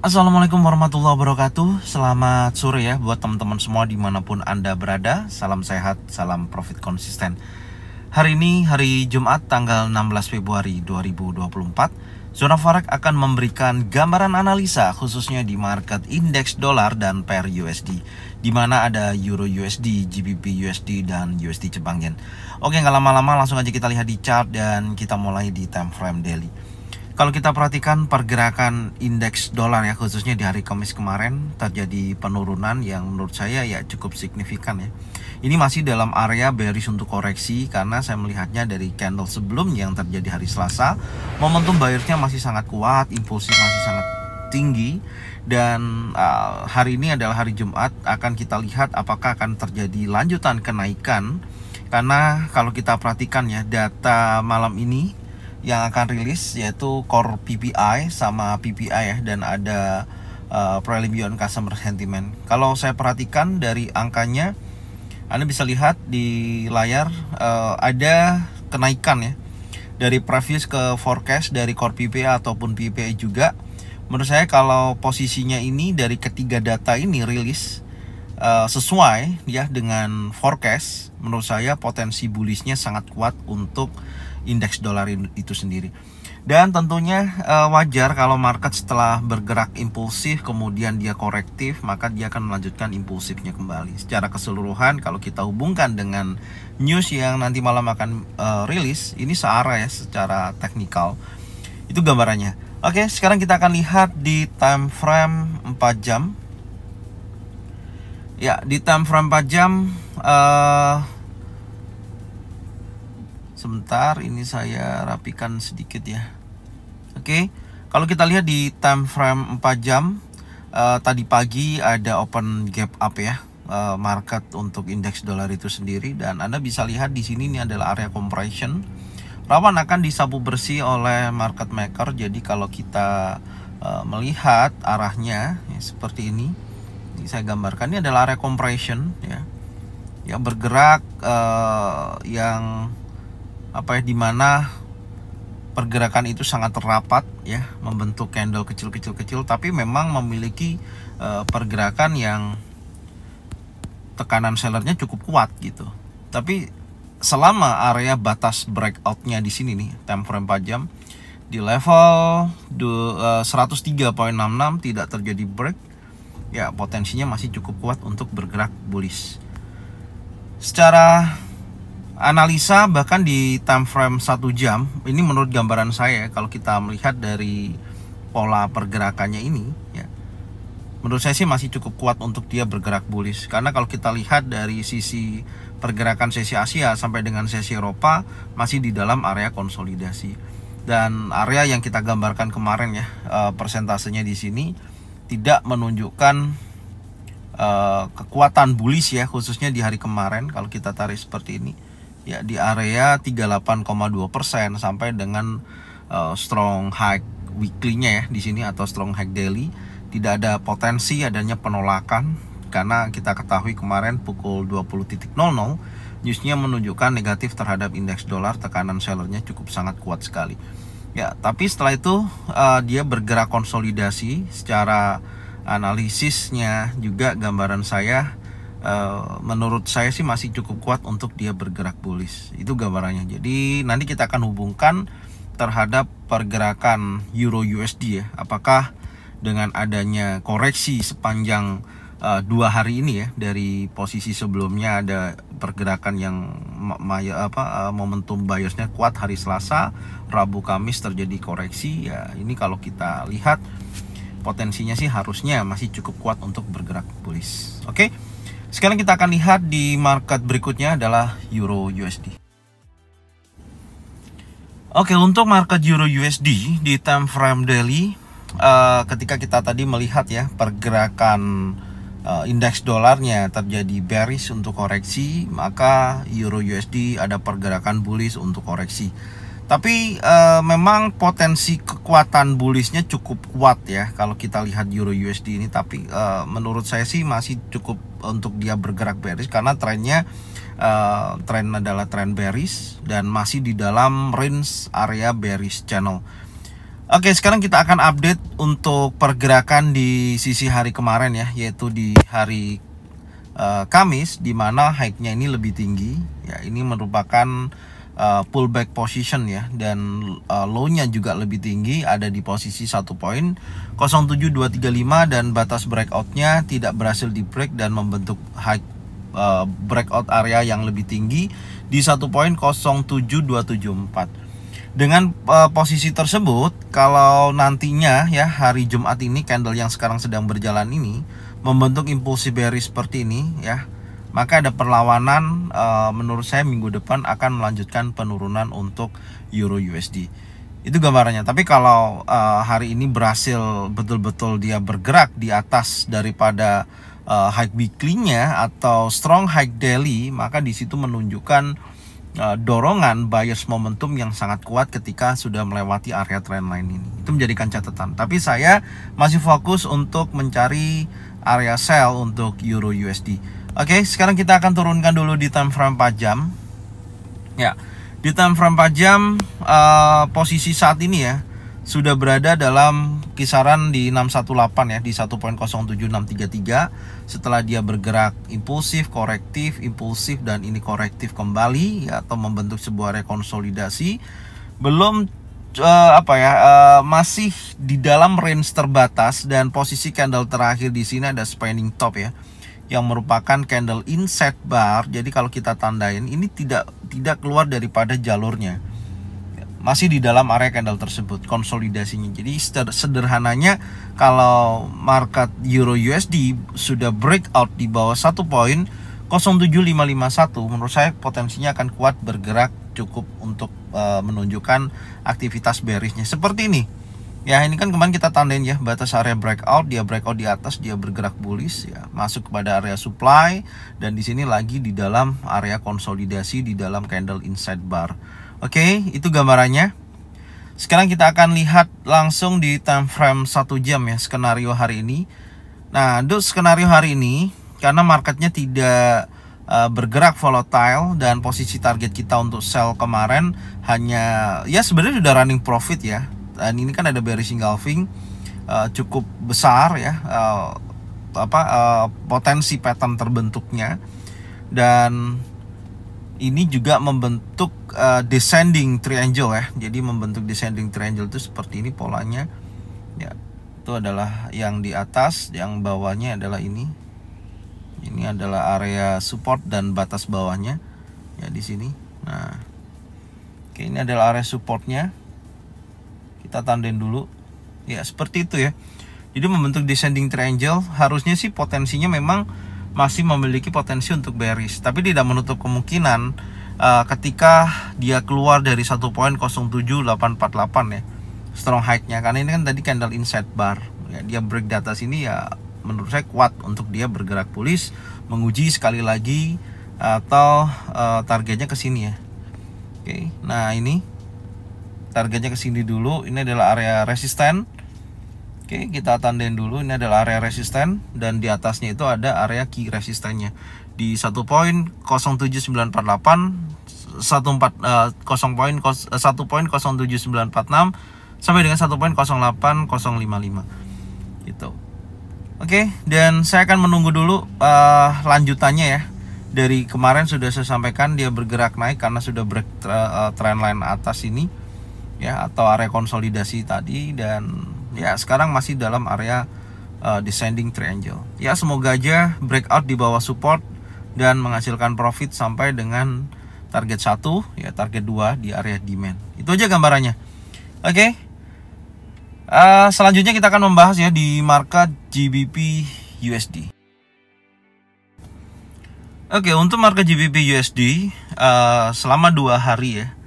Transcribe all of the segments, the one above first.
Assalamualaikum warahmatullahi wabarakatuh. Selamat sore ya buat teman-teman semua dimanapun Anda berada. Salam sehat, salam profit konsisten. Hari ini hari Jumat tanggal 16 Februari 2024. Zona Forex akan memberikan gambaran analisa khususnya di market indeks dolar dan pair USD, di mana ada Euro USD, GBP USD, dan USD Jepang Yen. Oke, nggak lama-lama langsung aja kita lihat di chart dan kita mulai di time frame daily. Kalau kita perhatikan pergerakan indeks dolar ya, khususnya di hari Kamis kemarin terjadi penurunan yang menurut saya ya cukup signifikan ya. Ini masih dalam area bearish untuk koreksi karena saya melihatnya dari candle sebelumnya yang terjadi hari Selasa, momentum buyersnya masih sangat kuat, impulsif masih sangat tinggi, dan hari ini adalah hari Jumat, akan kita lihat apakah akan terjadi lanjutan kenaikan. Karena kalau kita perhatikan ya, data malam ini yang akan rilis yaitu core PPI sama PPI ya, dan ada prelim beyond customer sentiment. Kalau saya perhatikan dari angkanya, Anda bisa lihat di layar ada kenaikan ya dari previous ke forecast dari core PPI ataupun PPI juga. Menurut saya kalau posisinya ini dari ketiga data ini rilis sesuai ya dengan forecast, menurut saya potensi bullishnya sangat kuat untuk indeks dolar itu sendiri. Dan tentunya wajar kalau market setelah bergerak impulsif kemudian dia korektif, maka dia akan melanjutkan impulsifnya kembali. Secara keseluruhan kalau kita hubungkan dengan news yang nanti malam akan rilis, ini searah ya secara teknikal. Itu gambarannya. Oke, sekarang kita akan lihat di time frame 4 jam. Ya, di time frame 4 jam sebentar, ini saya rapikan sedikit ya. Oke, kalau kita lihat di time frame 4 jam, tadi pagi ada open gap up ya, market untuk indeks dolar itu sendiri, dan Anda bisa lihat di sini ini adalah area compression, rawan akan disapu bersih oleh market maker. Jadi kalau kita melihat arahnya ya, seperti ini saya gambarkan, ini adalah area compression ya, yang bergerak yang apa ya, dimana pergerakan itu sangat rapat ya, membentuk candle kecil-kecil, tapi memang memiliki pergerakan yang tekanan sellernya cukup kuat gitu. Tapi selama area batas breakoutnya di sini nih, time frame 4 jam di level 103.66 tidak terjadi break ya, potensinya masih cukup kuat untuk bergerak bullish. Secara analisa bahkan di time frame 1 jam, ini menurut gambaran saya kalau kita melihat dari pola pergerakannya ini ya, menurut saya sih masih cukup kuat untuk dia bergerak bullish. Karena kalau kita lihat dari sisi pergerakan sesi Asia sampai dengan sesi Eropa masih di dalam area konsolidasi, dan area yang kita gambarkan kemarin ya, persentasenya di sini tidak menunjukkan kekuatan bullish ya, khususnya di hari kemarin. Kalau kita tarik seperti ini ya, di area 38,2% sampai dengan strong high weekly-nya ya di sini, atau strong high daily, tidak ada potensi adanya penolakan. Karena kita ketahui kemarin pukul 20.00 newsnya menunjukkan negatif terhadap indeks dolar, tekanan sellernya cukup sangat kuat sekali ya. Tapi setelah itu dia bergerak konsolidasi. Secara analisisnya juga gambaran saya, menurut saya sih masih cukup kuat untuk dia bergerak bullish. Itu gambarannya. Jadi nanti kita akan hubungkan terhadap pergerakan Euro USD ya, apakah dengan adanya koreksi sepanjang 2 hari ini ya, dari posisi sebelumnya ada pergerakan yang momentum buyersnya kuat hari Selasa, Rabu, Kamis terjadi koreksi ya. Ini kalau kita lihat potensinya sih harusnya masih cukup kuat untuk bergerak bullish. Oke, sekarang kita akan lihat di market berikutnya adalah Euro USD. Oke, untuk market Euro USD di time frame daily, ketika kita tadi melihat ya pergerakan indeks dolarnya terjadi bearish untuk koreksi, maka Euro USD ada pergerakan bullish untuk koreksi. Tapi memang potensi kekuatan bullishnya cukup kuat ya kalau kita lihat Euro USD ini. Tapi menurut saya sih masih cukup untuk dia bergerak bearish, karena trennya tren adalah tren bearish dan masih di dalam range area bearish channel. Oke, sekarang kita akan update untuk pergerakan di sisi hari kemarin ya, yaitu di hari Kamis, di mana high-nya ini lebih tinggi ya. Ini merupakan pullback position ya, dan low-nya juga lebih tinggi, ada di posisi 1.07235, dan batas breakout-nya tidak berhasil di break dan membentuk high breakout area yang lebih tinggi di 1.07274. Dengan posisi tersebut, kalau nantinya ya hari Jumat ini candle yang sekarang sedang berjalan ini membentuk impulsi bearish seperti ini ya, maka ada perlawanan menurut saya minggu depan akan melanjutkan penurunan untuk Euro USD. Itu gambarannya. Tapi kalau hari ini berhasil betul-betul dia bergerak di atas daripada high weekly-nya atau strong high daily, maka di situ menunjukkan dorongan buyers momentum yang sangat kuat ketika sudah melewati area trendline ini. Itu menjadikan catatan. Tapi saya masih fokus untuk mencari area sell untuk Euro USD. Oke, sekarang kita akan turunkan dulu di time frame 4 jam. Ya, di time frame 4 jam posisi saat ini ya sudah berada dalam kisaran di 618 ya, di 1.07633. Setelah dia bergerak impulsif, korektif, impulsif, dan ini korektif kembali ya, atau membentuk sebuah rekonsolidasi. Belum masih di dalam range terbatas, dan posisi candle terakhir di sini ada spinning top ya, yang merupakan candle inside bar. Jadi kalau kita tandain ini tidak keluar daripada jalurnya, masih di dalam area candle tersebut konsolidasinya. Jadi sederhananya, kalau market Euro USD sudah breakout di bawah 1.07551, menurut saya potensinya akan kuat bergerak cukup untuk menunjukkan aktivitas bearishnya seperti ini ya. Ini kan kemarin kita tandain ya, batas area breakout, dia breakout di atas, dia bergerak bullish ya, masuk kepada area supply, dan di sini lagi di dalam area konsolidasi di dalam candle inside bar. Oke, itu gambarannya. Sekarang kita akan lihat langsung di time frame 1 jam ya, skenario hari ini. Nah, untuk skenario hari ini, karena marketnya tidak bergerak volatile, dan posisi target kita untuk sell kemarin hanya ya sebenarnya sudah running profit ya. Dan ini kan ada bearish engulfing cukup besar ya, potensi pattern terbentuknya, dan ini juga membentuk descending triangle ya. Jadi membentuk descending triangle itu seperti ini polanya ya. Itu adalah yang di atas, yang bawahnya adalah ini. Ini adalah area support dan batas bawahnya ya di sini. Nah, oke, ini adalah area supportnya. Kita tandain dulu ya, seperti itu ya. Jadi membentuk descending triangle, harusnya sih potensinya memang masih memiliki potensi untuk bearish, tapi tidak menutup kemungkinan ketika dia keluar dari 1.07848 ya, strong high-nya, karena ini kan tadi candle inside bar ya, dia break di atas ini ya, menurut saya kuat untuk dia bergerak bullish, menguji sekali lagi atau targetnya ke sini ya. Oke, nah ini targetnya ke sini dulu. Ini adalah area resisten. Oke, kita tandain dulu, ini adalah area resisten, dan di atasnya itu ada area key resistennya di 1.07948, 1.07946 sampai dengan 1.08055 gitu. Oke, dan saya akan menunggu dulu lanjutannya ya. Dari kemarin sudah saya sampaikan dia bergerak naik karena sudah break trendline atas ini ya, atau area konsolidasi tadi, dan ya sekarang masih dalam area descending triangle. Ya, semoga aja breakout di bawah support dan menghasilkan profit sampai dengan target 1 ya, target 2 di area demand. Itu aja gambarannya. Oke. Selanjutnya kita akan membahas ya di market GBP USD. Oke, untuk market GBP USD selama 2 hari ya,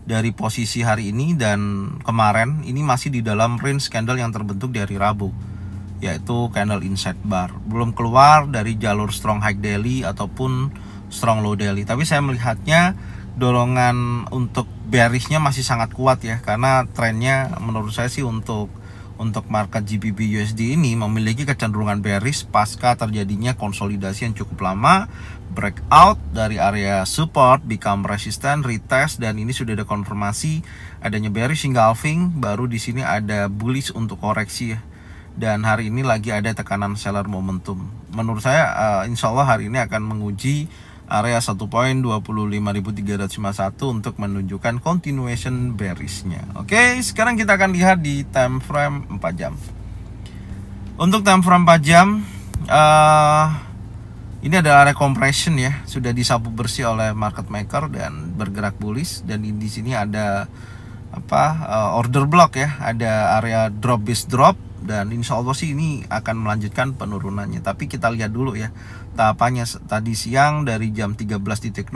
dari posisi hari ini dan kemarin, ini masih di dalam range candle yang terbentuk di hari Rabu, yaitu candle inside bar, belum keluar dari jalur strong high daily ataupun strong low daily. Tapi saya melihatnya dorongan untuk bearishnya masih sangat kuat ya, karena trennya menurut saya sih untuk untuk market GBP USD ini memiliki kecenderungan bearish pasca terjadinya konsolidasi yang cukup lama, breakout dari area support, become resistant, retest, dan ini sudah ada konfirmasi adanya bearish engulfing. Baru di sini ada bullish untuk koreksi ya. Dan hari ini lagi ada tekanan seller momentum. Menurut saya insya Allah hari ini akan menguji area 1.25351 untuk menunjukkan continuation bearishnya. Oke, sekarang kita akan lihat di time frame 4 jam. Untuk time frame 4 jam, ini adalah area compression ya, sudah disapu bersih oleh market maker dan bergerak bullish. Dan di sini ada order block ya, ada area drop base drop, dan insya Allah sih ini akan melanjutkan penurunannya. Tapi kita lihat dulu ya tahapannya. Tadi siang dari jam 13.00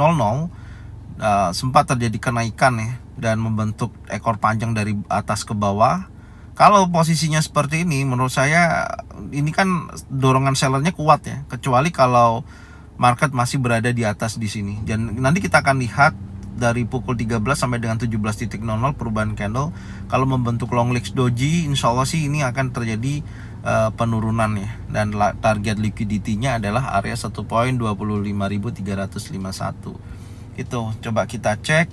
sempat terjadi kenaikan ya, dan membentuk ekor panjang dari atas ke bawah. Kalau posisinya seperti ini, menurut saya ini kan dorongan sellernya kuat ya, kecuali kalau market masih berada di atas di sini. Dan nanti kita akan lihat dari pukul 13 sampai dengan 17.00 perubahan candle. Kalau membentuk long legs doji, insya Allah sih ini akan terjadi penurunan ya. Dan target liquidity-nya adalah area 1.25351. Itu coba kita cek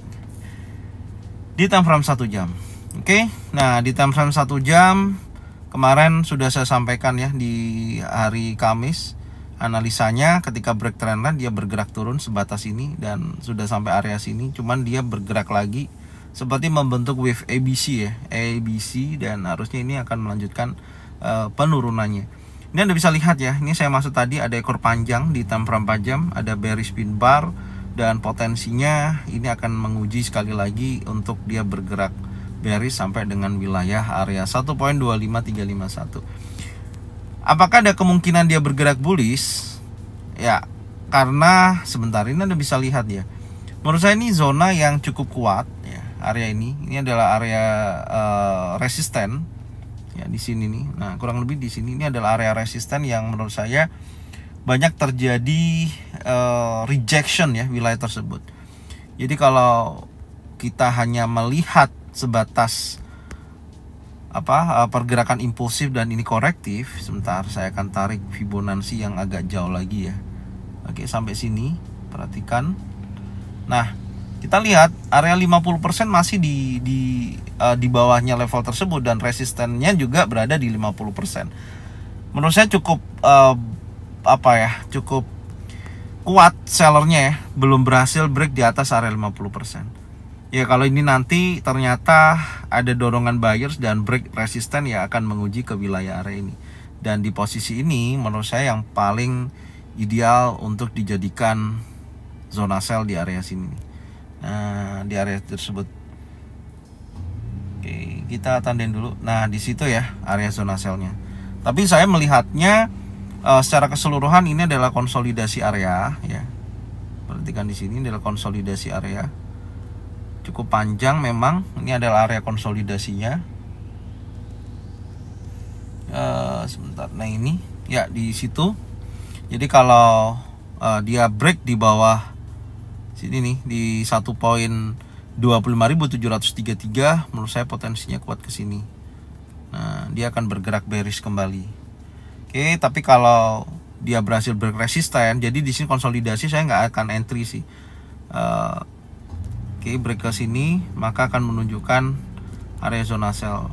di time frame 1 jam. Oke, nah di time frame 1 jam kemarin sudah saya sampaikan ya di hari Kamis. Analisanya ketika break trendline dia bergerak turun sebatas ini dan sudah sampai area sini, cuman dia bergerak lagi seperti membentuk wave ABC ya, ABC, dan harusnya ini akan melanjutkan penurunannya. Ini Anda bisa lihat ya, ini saya masuk tadi ada ekor panjang di time frame 4 jam, ada bearish pin bar, dan potensinya ini akan menguji sekali lagi untuk dia bergerak bearish sampai dengan wilayah area 1.25351. Apakah ada kemungkinan dia bergerak bullish? Ya, karena sebentar ini Anda bisa lihat ya. Menurut saya ini zona yang cukup kuat ya, area ini. Ini adalah area resisten ya di sini nih. Nah, kurang lebih di sini ini adalah area resisten yang menurut saya banyak terjadi rejection ya wilayah tersebut. Jadi kalau kita hanya melihat sebatas pergerakan impulsif dan ini korektif, sebentar saya akan tarik Fibonacci yang agak jauh lagi ya. Oke, sampai sini perhatikan. Nah, kita lihat area 50% masih di bawahnya level tersebut, dan resistennya juga berada di 50%. Menurut saya cukup cukup kuat sellernya ya, belum berhasil break di atas area 50%. Ya, kalau ini nanti ternyata ada dorongan buyers dan break resisten, ya akan menguji ke wilayah area ini. Dan di posisi ini menurut saya yang paling ideal untuk dijadikan zona sell di area sini. Nah, di area tersebut. Oke, kita tandain dulu. Nah, di situ ya area zona sellnya. Tapi saya melihatnya secara keseluruhan ini adalah konsolidasi area ya. Perhatikan di sini adalah konsolidasi area. Cukup panjang memang. Ini adalah area konsolidasinya. Sebentar. Nah, ini ya di situ. Jadi kalau dia break di bawah sini nih di 1.25733, menurut saya potensinya kuat ke sini. Nah, dia akan bergerak bearish kembali. Oke, tapi kalau dia berhasil break resisten, jadi di sini konsolidasi saya nggak akan entry sih. Oke, break ke sini maka akan menunjukkan area zona sell.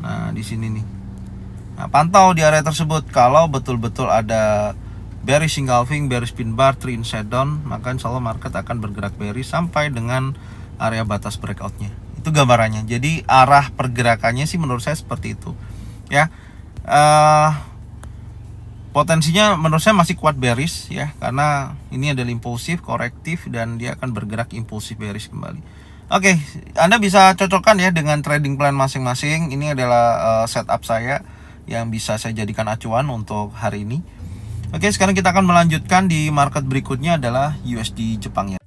Nah, di sini nih. Nah, pantau di area tersebut. Kalau betul-betul ada bearish engulfing, bearish pin bar, trend inside down, maka insya Allah market akan bergerak bearish sampai dengan area batas breakoutnya. Itu gambarannya. Jadi arah pergerakannya sih menurut saya seperti itu ya. Potensinya menurut saya masih kuat bearish ya, karena ini adalah impulsif, korektif, dan dia akan bergerak impulsif bearish kembali. Oke, Anda bisa cocokkan ya dengan trading plan masing-masing. Ini adalah setup saya yang bisa saya jadikan acuan untuk hari ini. Oke, sekarang kita akan melanjutkan di market berikutnya adalah USD Jepang ya.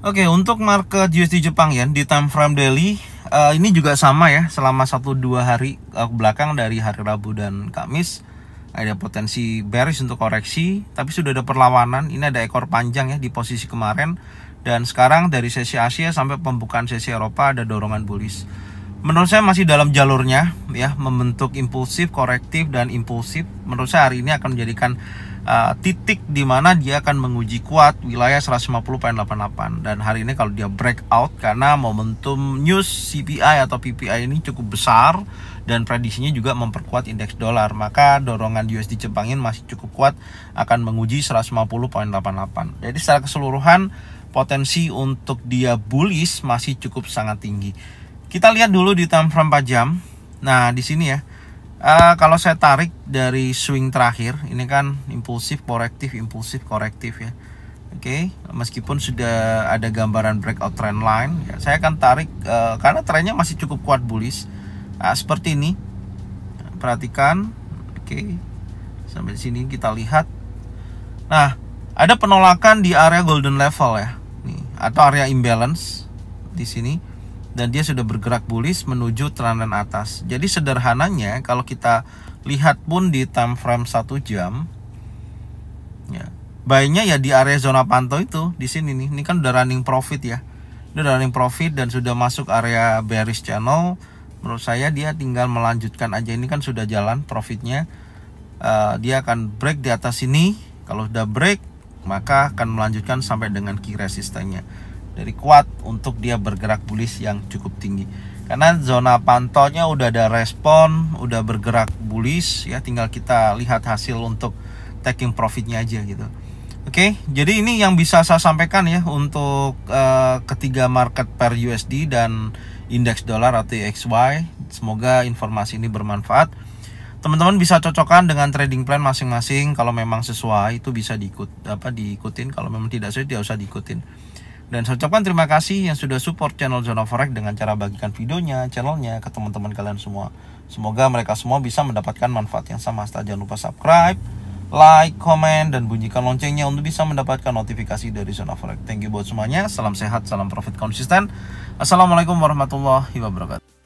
Oke, untuk market USD Jepang ya di time frame daily ini juga sama ya, selama 1-2 hari belakang dari hari Rabu dan Kamis ada potensi bearish untuk koreksi, tapi sudah ada perlawanan. Ini ada ekor panjang ya di posisi kemarin, dan sekarang dari sesi Asia sampai pembukaan sesi Eropa ada dorongan bullish. menurut saya masih dalam jalurnya ya, membentuk impulsif, korektif, dan impulsif. Menurut saya hari ini akan menjadikan titik di mana dia akan menguji kuat wilayah 150.88. Dan hari ini kalau dia breakout, karena momentum news CPI atau PPI ini cukup besar dan prediksinya juga memperkuat indeks dolar, maka dorongan USD Jepangin masih cukup kuat, akan menguji 150.88. Jadi secara keseluruhan potensi untuk dia bullish masih cukup sangat tinggi. Kita lihat dulu di time frame 4 jam. Nah, di sini ya. Kalau saya tarik dari swing terakhir, ini kan impulsif, korektif ya. Oke, meskipun sudah ada gambaran breakout trend line, ya, saya akan tarik karena trennya masih cukup kuat bullish. Seperti ini. Perhatikan. Oke. Sampai sini kita lihat. Nah, ada penolakan di area golden level ya. Nih, atau area imbalance di sini. Dan dia sudah bergerak bullish menuju trendline atas. Jadi sederhananya kalau kita lihat pun di time frame 1 jam ya, buy-nya ya di area zona pantau itu di sini nih. Ini kan udah running profit ya. Udah running profit dan sudah masuk area bearish channel. Menurut saya dia tinggal melanjutkan aja, ini kan sudah jalan profitnya. Dia akan break di atas sini. Kalau sudah break maka akan melanjutkan sampai dengan key resistannya. Dari kuat untuk dia bergerak bullish yang cukup tinggi, karena zona pantaunya udah ada respon, udah bergerak bullish ya, tinggal kita lihat hasil untuk taking profitnya aja gitu. Oke, jadi ini yang bisa saya sampaikan ya untuk ketiga market pair USD dan indeks dolar atau XY. Semoga informasi ini bermanfaat. Teman-teman bisa cocokkan dengan trading plan masing-masing. Kalau memang sesuai itu bisa diikutin. Kalau memang tidak sesuai tidak usah diikutin. Dan saya ucapkan terima kasih yang sudah support channel Zona Forex dengan cara bagikan videonya, channelnya ke teman-teman kalian semua. Semoga mereka semua bisa mendapatkan manfaat yang sama. Jangan lupa subscribe, like, komen, dan bunyikan loncengnya untuk bisa mendapatkan notifikasi dari Zona Forex. Thank you buat semuanya. Salam sehat, salam profit konsisten. Assalamualaikum warahmatullahi wabarakatuh.